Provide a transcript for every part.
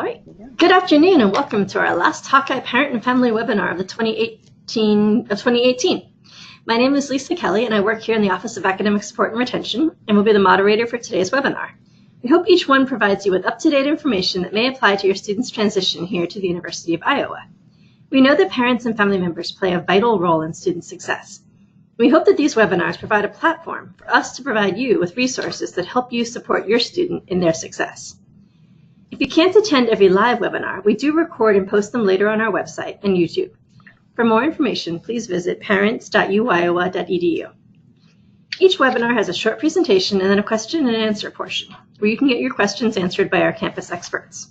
All right. Good afternoon and welcome to our last Hawkeye Parent and Family webinar of 2018. My name is Lisa Kelly and I work here in the Office of Academic Support and Retention and will be the moderator for today's webinar. We hope each one provides you with up-to-date information that may apply to your students' transition here to the University of Iowa. We know that parents and family members play a vital role in student success. We hope that these webinars provide a platform for us to provide you with resources that help you support your student in their success. If you can't attend every live webinar, we do record and post them later on our website and YouTube. For more information, please visit parents.uiowa.edu. Each webinar has a short presentation and then a question and answer portion, where you can get your questions answered by our campus experts.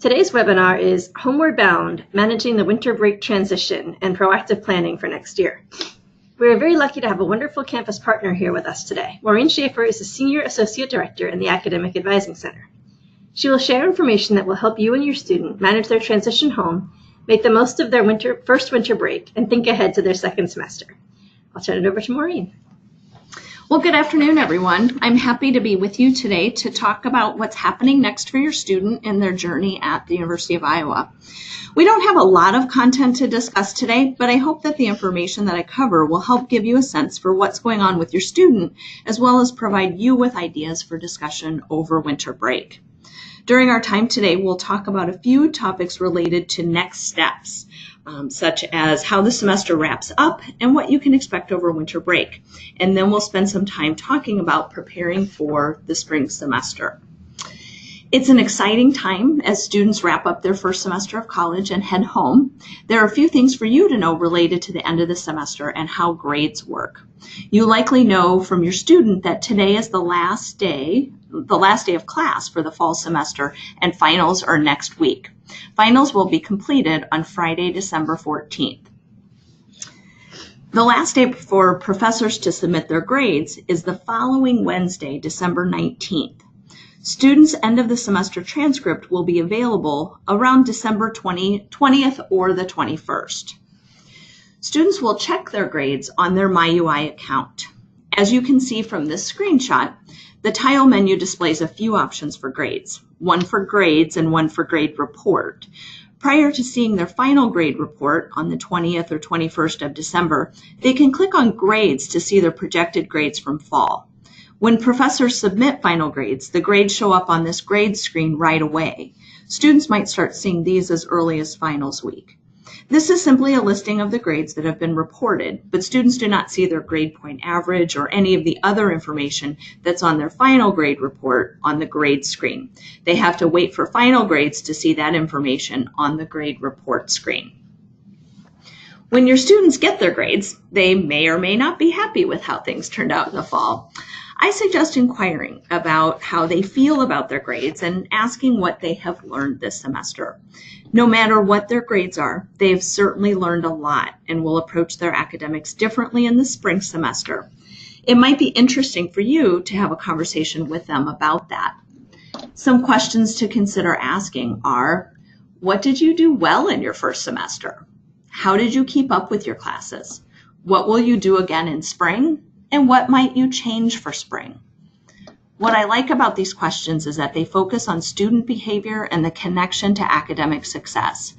Today's webinar is Homeward Bound, Managing the Winter Break Transition and Proactive Planning for Next Year. We are very lucky to have a wonderful campus partner here with us today. Maureen Schaefer is a Senior Associate Director in the Academic Advising Center. She will share information that will help you and your student manage their transition home, make the most of their first winter break, and think ahead to their second semester. I'll turn it over to Maureen. Well, good afternoon, everyone. I'm happy to be with you today to talk about what's happening next for your student in their journey at the University of Iowa. We don't have a lot of content to discuss today, but I hope that the information that I cover will help give you a sense for what's going on with your student, as well as provide you with ideas for discussion over winter break. During our time today, we'll talk about a few topics related to next steps, such as how the semester wraps up and what you can expect over winter break. And then we'll spend some time talking about preparing for the spring semester. It's an exciting time as students wrap up their first semester of college and head home. There are a few things for you to know related to the end of the semester and how grades work. You likely know from your student that today is the last day of class for the fall semester, and finals are next week. Finals will be completed on Friday, December 14th. The last day for professors to submit their grades is the following Wednesday, December 19th. Students' end of the semester transcript will be available around December 20th or the 21st. Students will check their grades on their MyUI account. As you can see from this screenshot, the tile menu displays a few options for grades, one for grades and one for grade report. Prior to seeing their final grade report on the 20th or 21st of December, they can click on grades to see their projected grades from fall. When professors submit final grades, the grades show up on this grade screen right away. Students might start seeing these as early as finals week. This is simply a listing of the grades that have been reported, but students do not see their grade point average or any of the other information that's on their final grade report on the grade screen. They have to wait for final grades to see that information on the grade report screen. When your students get their grades, they may or may not be happy with how things turned out in the fall. I suggest inquiring about how they feel about their grades and asking what they have learned this semester. No matter what their grades are, they've certainly learned a lot and will approach their academics differently in the spring semester. It might be interesting for you to have a conversation with them about that. Some questions to consider asking are, what did you do well in your first semester? How did you keep up with your classes? What will you do again in spring? And what might you change for spring? What I like about these questions is that they focus on student behavior and the connection to academic success.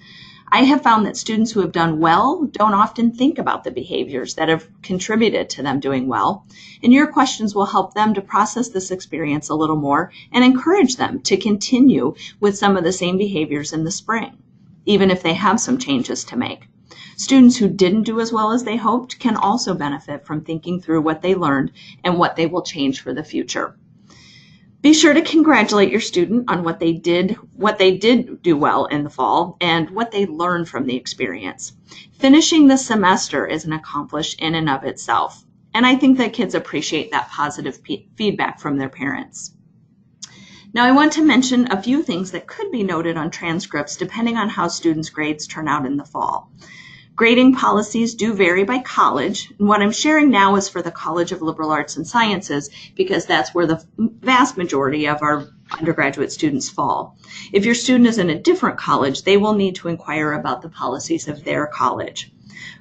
I have found that students who have done well don't often think about the behaviors that have contributed to them doing well, and your questions will help them to process this experience a little more and encourage them to continue with some of the same behaviors in the spring, even if they have some changes to make. Students who didn't do as well as they hoped can also benefit from thinking through what they learned and what they will change for the future. Be sure to congratulate your student on what they did do well in the fall and what they learned from the experience. Finishing the semester is an accomplishment in and of itself, and I think that kids appreciate that positive feedback from their parents. Now, I want to mention a few things that could be noted on transcripts depending on how students' grades turn out in the fall. Grading policies do vary by college, and what I'm sharing now is for the College of Liberal Arts and Sciences because that's where the vast majority of our undergraduate students fall. If your student is in a different college, they will need to inquire about the policies of their college.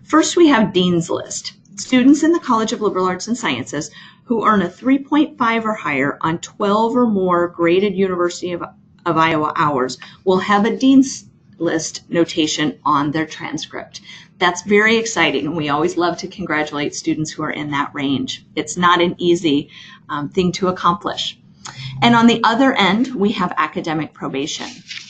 First, we have Dean's List. Students in the College of Liberal Arts and Sciences who earn a 3.5 or higher on 12 or more graded University of of Iowa hours will have a Dean's List notation on their transcript. That's very exciting, and we always love to congratulate students who are in that range. It's not an easy thing to accomplish. And on the other end, we have academic probation.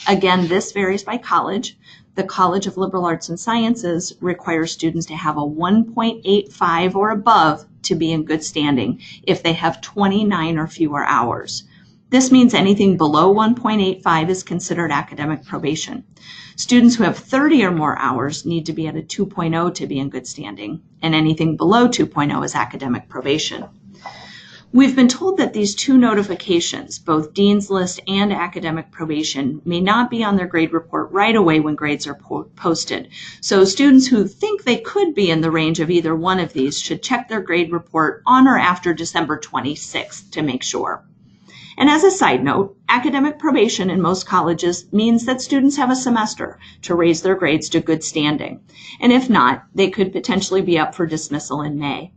Again, this varies by college. The College of Liberal Arts and Sciences requires students to have a 1.85 or above to be in good standing if they have 29 or fewer hours. This means anything below 1.85 is considered academic probation. Students who have 30 or more hours need to be at a 2.0 to be in good standing, and anything below 2.0 is academic probation. We've been told that these two notifications, both Dean's List and academic probation, may not be on their grade report right away when grades are posted. So students who think they could be in the range of either one of these should check their grade report on or after December 26th to make sure. And as a side note, academic probation in most colleges means that students have a semester to raise their grades to good standing. And if not, they could potentially be up for dismissal in May.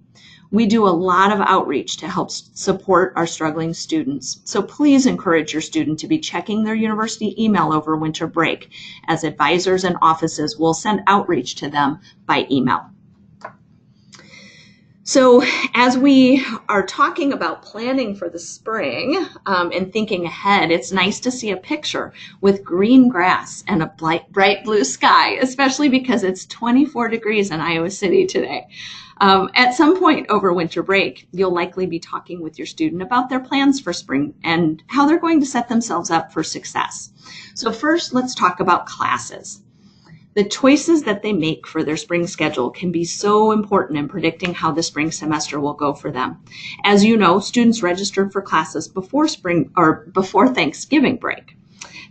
We do a lot of outreach to help support our struggling students. So please encourage your student to be checking their university email over winter break, as advisors and offices will send outreach to them by email. So as we are talking about planning for the spring and thinking ahead, it's nice to see a picture with green grass and a bright blue sky, especially because it's 24 degrees in Iowa City today. At some point over winter break, you'll likely be talking with your student about their plans for spring and how they're going to set themselves up for success. So first, let's talk about classes. The choices that they make for their spring schedule can be so important in predicting how the spring semester will go for them. As you know, students registered for classes before Thanksgiving break.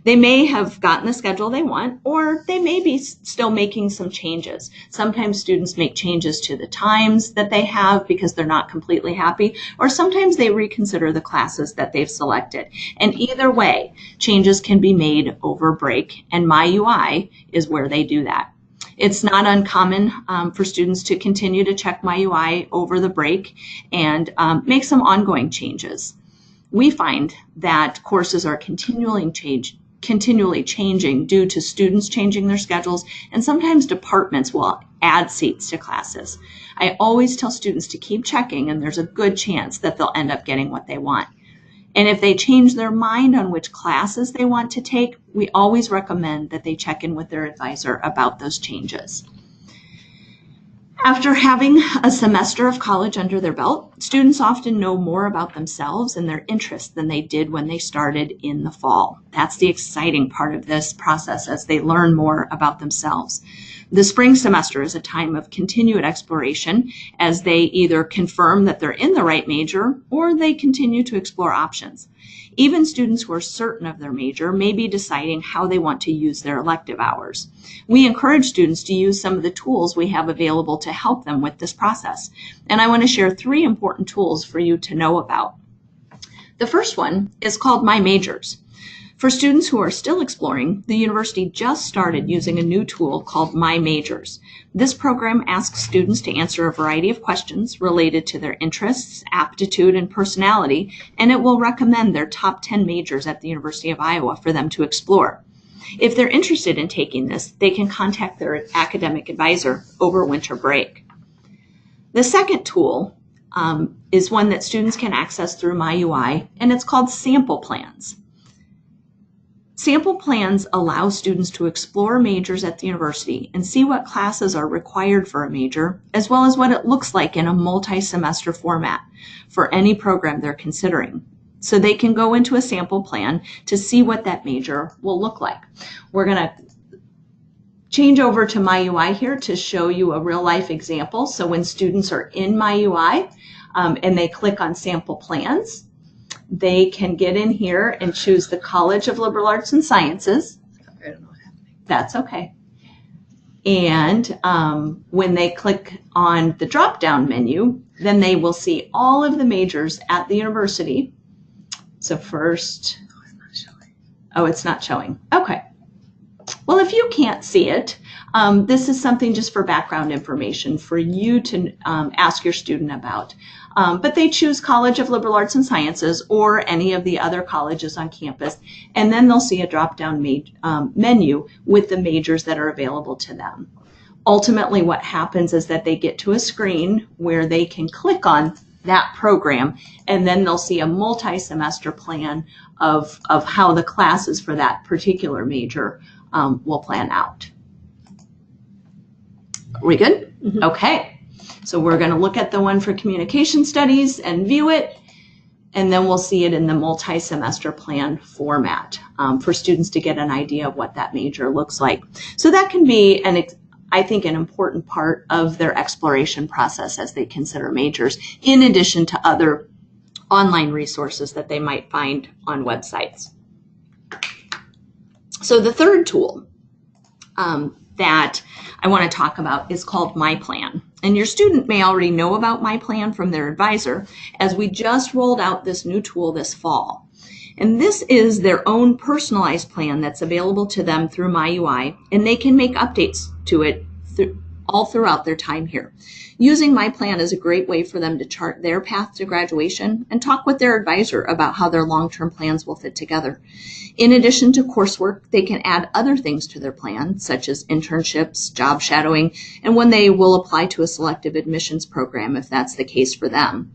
They may have gotten the schedule they want, or they may be still making some changes. Sometimes students make changes to the times that they have because they're not completely happy, or sometimes they reconsider the classes that they've selected. And either way, changes can be made over break, and MyUI is where they do that. It's not uncommon for students to continue to check MyUI over the break and make some ongoing changes. We find that courses are continually changing due to students changing their schedules, and sometimes departments will add seats to classes. I always tell students to keep checking, and there's a good chance that they'll end up getting what they want. And if they change their mind on which classes they want to take, we always recommend that they check in with their advisor about those changes. After having a semester of college under their belt, students often know more about themselves and their interests than they did when they started in the fall. That's the exciting part of this process as they learn more about themselves. The spring semester is a time of continued exploration as they either confirm that they're in the right major or they continue to explore options. Even students who are certain of their major may be deciding how they want to use their elective hours. We encourage students to use some of the tools we have available to help them with this process. And I want to share 3 important tools for you to know about. The first one is called My Majors. For students who are still exploring, the university just started using a new tool called My Majors. This program asks students to answer a variety of questions related to their interests, aptitude, and personality, and it will recommend their top 10 majors at the University of Iowa for them to explore. If they're interested in taking this, they can contact their academic advisor over winter break. The second tool is one that students can access through MyUI, and it's called Sample Plans. Sample plans allow students to explore majors at the university and see what classes are required for a major, as well as what it looks like in a multi-semester format for any program they're considering. So they can go into a sample plan to see what that major will look like. We're going to change over to MyUI here to show you a real-life example. So when students are in MyUI and they click on Sample Plans, they can get in here and choose the College of Liberal Arts and Sciences. I don't know what's happening. That's okay. And when they click on the drop-down menu, then they will see all of the majors at the university. So first, Oh, it's not showing. oh, it's not showing. Okay. Well, if you can't see it, this is something just for background information for you to ask your student about. But they choose College of Liberal Arts and Sciences or any of the other colleges on campus, and then they'll see a drop-down menu with the majors that are available to them. Ultimately, what happens is that they get to a screen where they can click on that program, and then they'll see a multi-semester plan of how the classes for that particular major will plan out. Are we good? Mm-hmm. Okay. So we're going to look at the one for communication studies and view it, and then we'll see it in the multi-semester plan format for students to get an idea of what that major looks like. So that can be, I think, an important part of their exploration process as they consider majors, in addition to other online resources that they might find on websites. So the third tool that I want to talk about is called MyPlan. And your student may already know about MyPlan from their advisor, as we just rolled out this new tool this fall. And this is their own personalized plan that's available to them through MyUI, and they can make updates to it all throughout their time here. Using MyPlan is a great way for them to chart their path to graduation and talk with their advisor about how their long-term plans will fit together. In addition to coursework, they can add other things to their plan, such as internships, job shadowing, and when they will apply to a selective admissions program if that's the case for them.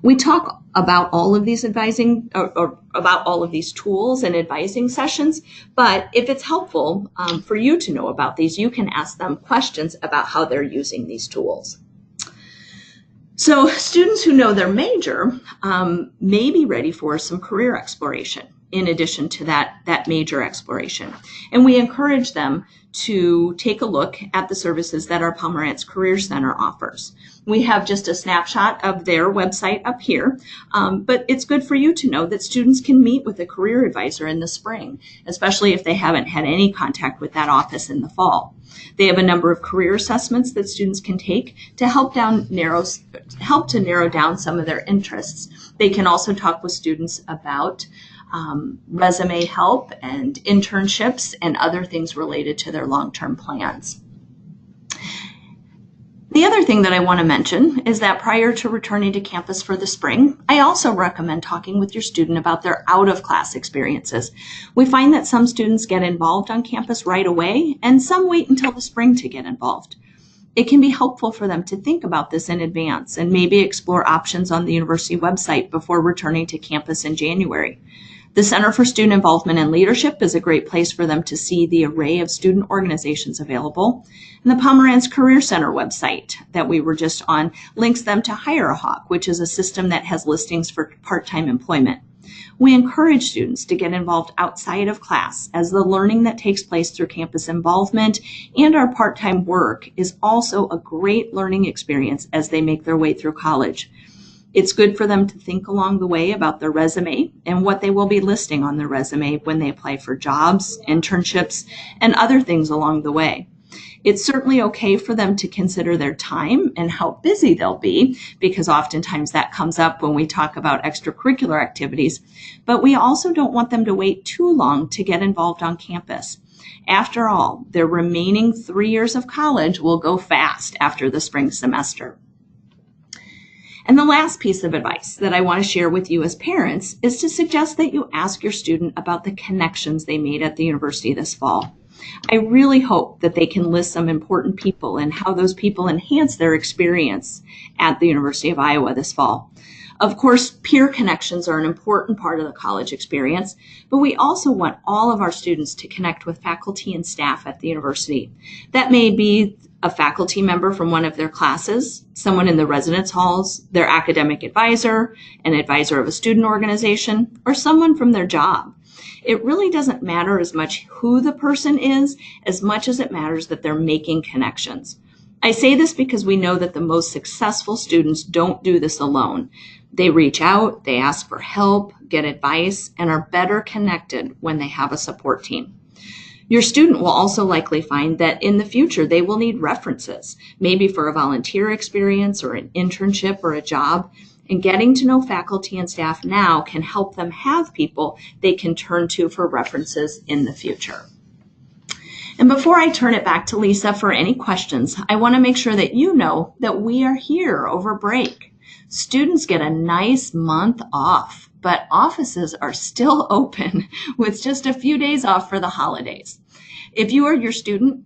We talk about all of these or about all of these tools and advising sessions, but if it's helpful for you to know about these, you can ask them questions about how they're using these tools. So students who know their major may be ready for some career exploration in addition to that major exploration. And we encourage them to take a look at the services that our Pomerantz Career Center offers. We have just a snapshot of their website up here, but it's good for you to know that students can meet with a career advisor in the spring, especially if they haven't had any contact with that office in the fall. They have a number of career assessments that students can take to help to narrow down some of their interests. They can also talk with students about resume help and internships and other things related to their long-term plans. The other thing that I want to mention is that prior to returning to campus for the spring, I also recommend talking with your student about their out-of-class experiences. We find that some students get involved on campus right away, and some wait until the spring to get involved. It can be helpful for them to think about this in advance and maybe explore options on the university website before returning to campus in January. The Center for Student Involvement and Leadership is a great place for them to see the array of student organizations available. And the Pomerantz Career Center website that we were just on links them to HireAHawk, which is a system that has listings for part-time employment. We encourage students to get involved outside of class, as the learning that takes place through campus involvement and our part-time work is also a great learning experience as they make their way through college. It's good for them to think along the way about their resume and what they will be listing on their resume when they apply for jobs, internships, and other things along the way. It's certainly okay for them to consider their time and how busy they'll be, because oftentimes that comes up when we talk about extracurricular activities, but we also don't want them to wait too long to get involved on campus. After all, their remaining 3 years of college will go fast after the spring semester. And the last piece of advice that I want to share with you as parents is to suggest that you ask your student about the connections they made at the university this fall. I really hope that they can list some important people and how those people enhance their experience at the University of Iowa this fall. Of course, peer connections are an important part of the college experience, but we also want all of our students to connect with faculty and staff at the university. That may be a faculty member from one of their classes, someone in the residence halls, their academic advisor, an advisor of a student organization, or someone from their job. It really doesn't matter as much who the person is, as much as it matters that they're making connections. I say this because we know that the most successful students don't do this alone. They reach out, they ask for help, get advice, and are better connected when they have a support team. Your student will also likely find that in the future they will need references, maybe for a volunteer experience or an internship or a job. And getting to know faculty and staff now can help them have people they can turn to for references in the future. And before I turn it back to Lisa for any questions, I want to make sure that you know that we are here over break. Students get a nice month off, but offices are still open with just a few days off for the holidays. If you or your student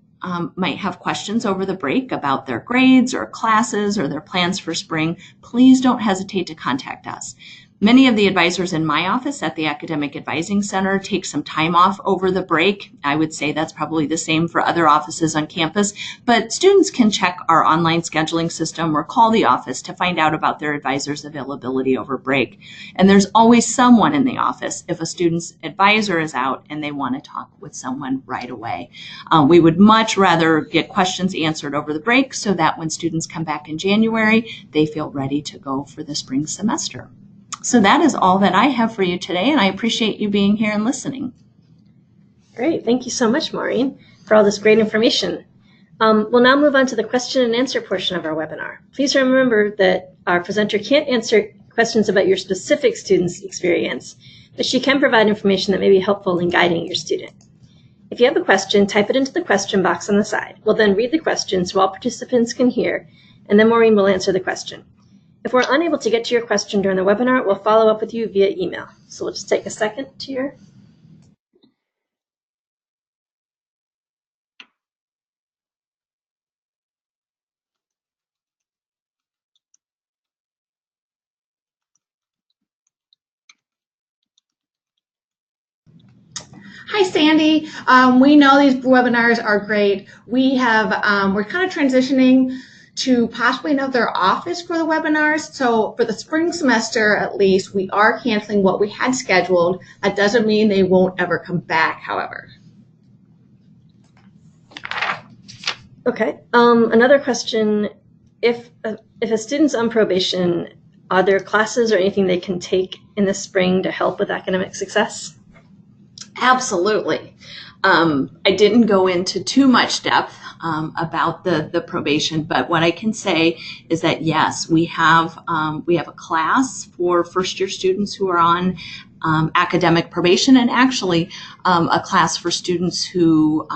might have questions over the break about their grades or classes or their plans for spring, please don't hesitate to contact us. Many of the advisors in my office at the Academic Advising Center take some time off over the break. I would say that's probably the same for other offices on campus, but students can check our online scheduling system or call the office to find out about their advisor's availability over break. And there's always someone in the office if a student's advisor is out and they want to talk with someone right away. We would much rather get questions answered over the break so that when students come back in January, they feel ready to go for the spring semester. So that is all that I have for you today, and I appreciate you being here and listening. Great. Thank you so much, Maureen, for all this great information. We'll now move on to the question and answer portion of our webinar. Please remember that our presenter can't answer questions about your specific student's experience, but she can provide information that may be helpful in guiding your student. If you have a question, type it into the question box on the side. We'll then read the question so all participants can hear, and then Maureen will answer the question. If we're unable to get to your question during the webinar, we'll follow up with you via email. So we'll just take a second to your... Hi, Sandy. We know these webinars are great. We're kind of transitioning to possibly another office for the webinars. So for the spring semester, at least, we are canceling what we had scheduled. That doesn't mean they won't ever come back, however. Okay. Another question, if a student's on probation, are there classes or anything they can take in the spring to help with academic success? Absolutely. I didn't go into too much depth about the probation, but what I can say is that yes, we have a class for first year students who are on academic probation, and actually a class for students who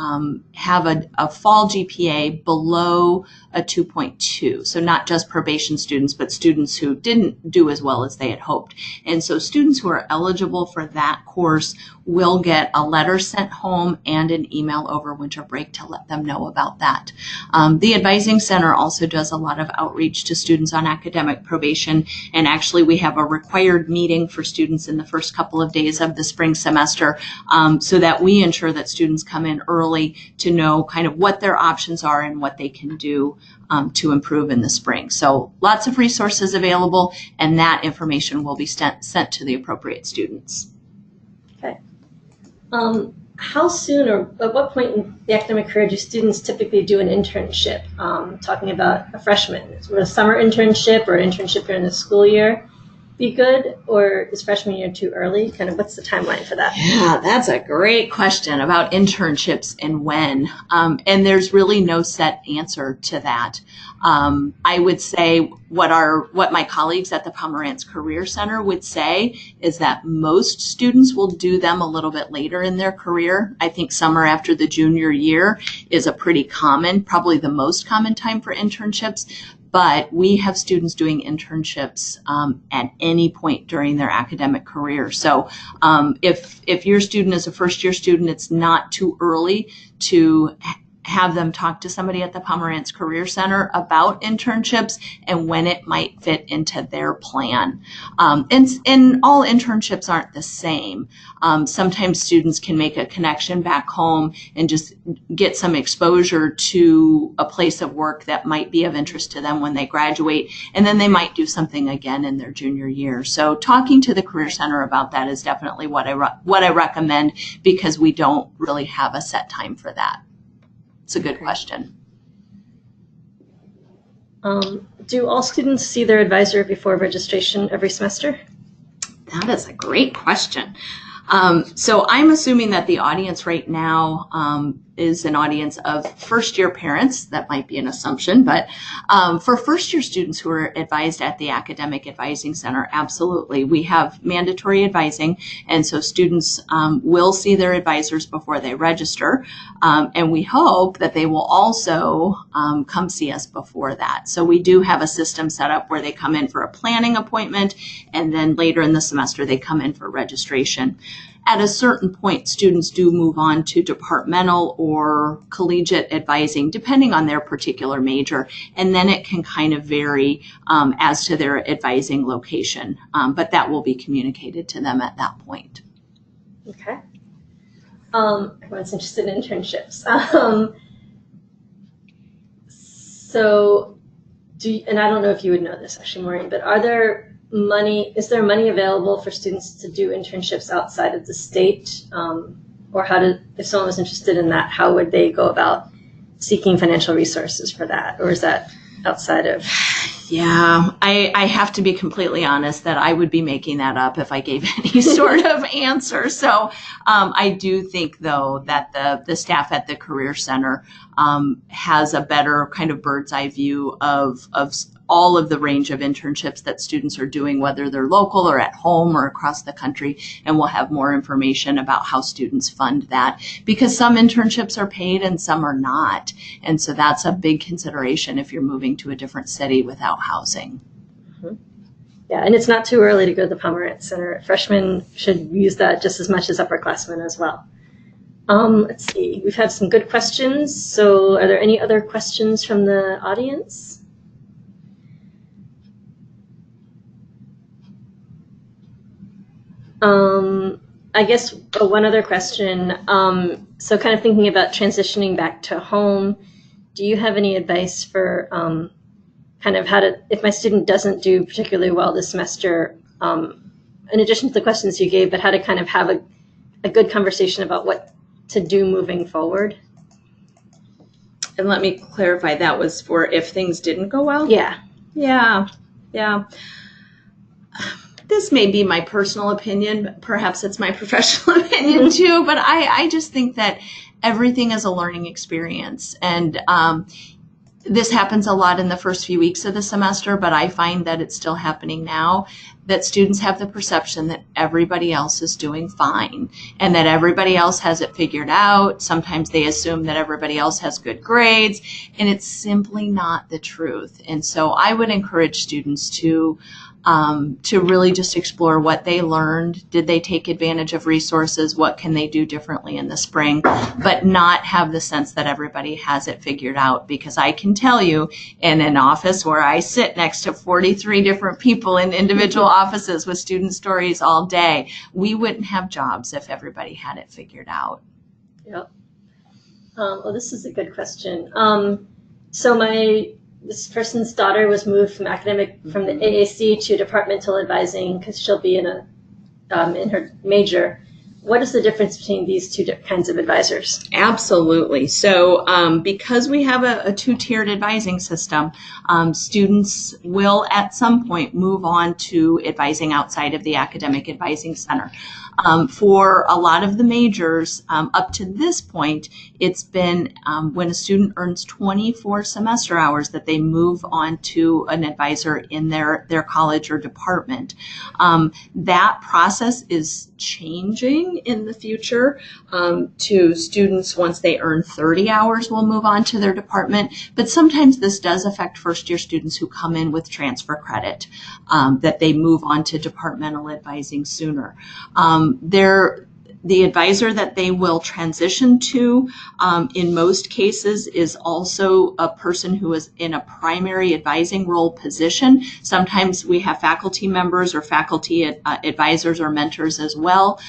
have a fall GPA below a 2.2. So not just probation students, but students who didn't do as well as they had hoped. And so students who are eligible for that course will get a letter sent home and an email over winter break to let them know about that. The Advising Center also does a lot of outreach to students on academic probation, and actually we have a required meeting for students in the first couple of days of the spring semester so that we ensure that students come in early to know kind of what their options are and what they can do to improve in the spring. So lots of resources available, and that information will be sent to the appropriate students. Okay. How soon or at what point in the academic career do students typically do an internship? Talking about a freshman, is a summer internship or an internship during the school year be good, or is freshman year too early? Kind of what's the timeline for that? Yeah, that's a great question about internships and when. And there's really no set answer to that. I would say what my colleagues at the Pomerantz Career Center would say is that most students will do them a little bit later in their career. I think summer after the junior year is a pretty common, probably the most common time for internships. But we have students doing internships at any point during their academic career. So if your student is a first year student, it's not too early to have them talk to somebody at the Pomerantz Career Center about internships and when it might fit into their plan. And all internships aren't the same. Sometimes students can make a connection back home and just get some exposure to a place of work that might be of interest to them when they graduate, and then they might do something again in their junior year. So talking to the Career Center about that is definitely what I recommend, because we don't really have a set time for that. It's a good question. Do all students see their advisor before registration every semester? That is a great question. So I'm assuming that the audience right now is an audience of first-year parents. That might be an assumption, but for first-year students who are advised at the Academic Advising Center, absolutely. We have mandatory advising, and so students will see their advisors before they register, and we hope that they will also come see us before that. So we do have a system set up where they come in for a planning appointment, and then later in the semester they come in for registration. At a certain point, students do move on to departmental or collegiate advising, depending on their particular major, and then it can kind of vary as to their advising location, but that will be communicated to them at that point. Okay. Everyone's interested in internships. So, and I don't know if you would know this actually, Maureen, but is there money available for students to do internships outside of the state? Or if someone was interested in that, how would they go about seeking financial resources for that? Or is that outside of? Yeah, I have to be completely honest that I would be making that up if I gave any sort of answer. So I do think, though, that the staff at the Career Center has a better kind of bird's eye view of all of the range of internships that students are doing, whether they're local or at home or across the country, and we'll have more information about how students fund that, because some internships are paid and some are not. And so that's a big consideration if you're moving to a different city without housing. Mm-hmm. Yeah, and it's not too early to go to the Pomerantz Center. Freshmen should use that just as much as upperclassmen as well. Let's see, we've had some good questions. So are there any other questions from the audience? I guess one other question. So kind of thinking about transitioning back to home, do you have any advice for kind of if my student doesn't do particularly well this semester, in addition to the questions you gave, but how to kind of have a good conversation about what to do moving forward? And let me clarify, that was for if things didn't go well? Yeah. This may be my personal opinion, but perhaps it's my professional opinion too, but I just think that everything is a learning experience. And this happens a lot in the first few weeks of the semester, but I find that it's still happening now, that students have the perception that everybody else is doing fine and that everybody else has it figured out. Sometimes they assume that everybody else has good grades, and it's simply not the truth. And so I would encourage students to really just explore what they learned. Did they take advantage of resources? What can they do differently in the spring? But not have the sense that everybody has it figured out, because I can tell you, in an office where I sit next to 43 different people in individual offices with student stories all day, we wouldn't have jobs if everybody had it figured out. Yep. Well, this is a good question. So this person's daughter was moved from the AAC to departmental advising because she'll be in her major. What is the difference between these two kinds of advisors? Absolutely. So because we have a two-tiered advising system, students will at some point move on to advising outside of the Academic Advising Center. For a lot of the majors, up to this point, it's been when a student earns 24 semester hours that they move on to an advisor in their college or department. That process is changing in the future to students. Once they earn 30 hours will move on to their department, but sometimes this does affect first year students who come in with transfer credit, that they move on to departmental advising sooner. The advisor that they will transition to, in most cases, is also a person who is in a primary advising role position. Sometimes we have faculty members or faculty advisors or mentors as well,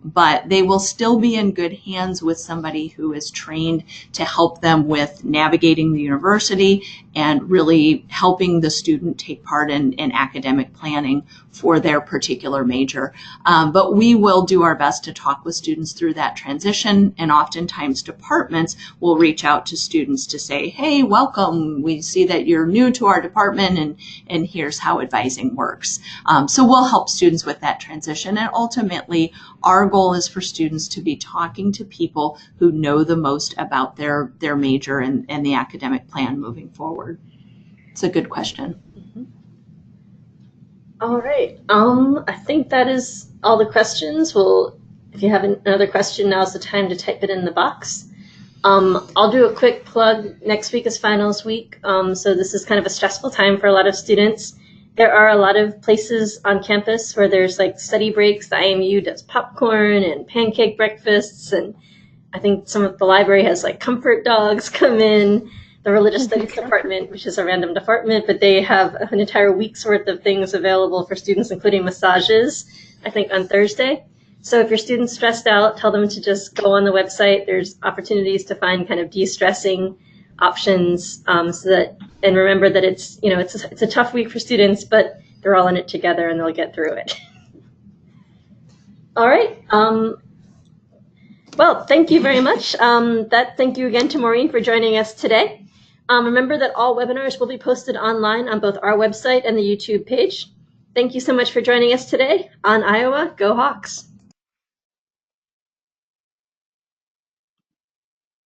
but they will still be in good hands with somebody who is trained to help them with navigating the university and really helping the student take part in academic planning for their particular major. But we will do our best to talk with students through that transition, and oftentimes departments will reach out to students to say, hey, welcome, we see that you're new to our department, and here's how advising works. So we'll help students with that transition, and ultimately our goal is for students to be talking to people who know the most about their major and the academic plan moving forward. It's a good question. All right. I think that is all the questions. Well, if you have another question, now's the time to type it in the box. I'll do a quick plug. Next week is finals week, so this is kind of a stressful time for a lot of students. There are a lot of places on campus where there's like study breaks. The IMU does popcorn and pancake breakfasts, and I think some of the library has like comfort dogs come in. The religious studies department, which is a random department, but they have an entire week's worth of things available for students, including massages, I think on Thursday. So if your student's stressed out, tell them to just go on the website. There's opportunities to find kind of de-stressing options, and remember that it's a tough week for students, but they're all in it together and they'll get through it. All right. Well, thank you very much. Thank you again to Maureen for joining us today. Remember that all webinars will be posted online on both our website and the YouTube page. Thank you so much for joining us today on Iowa Go Hawks.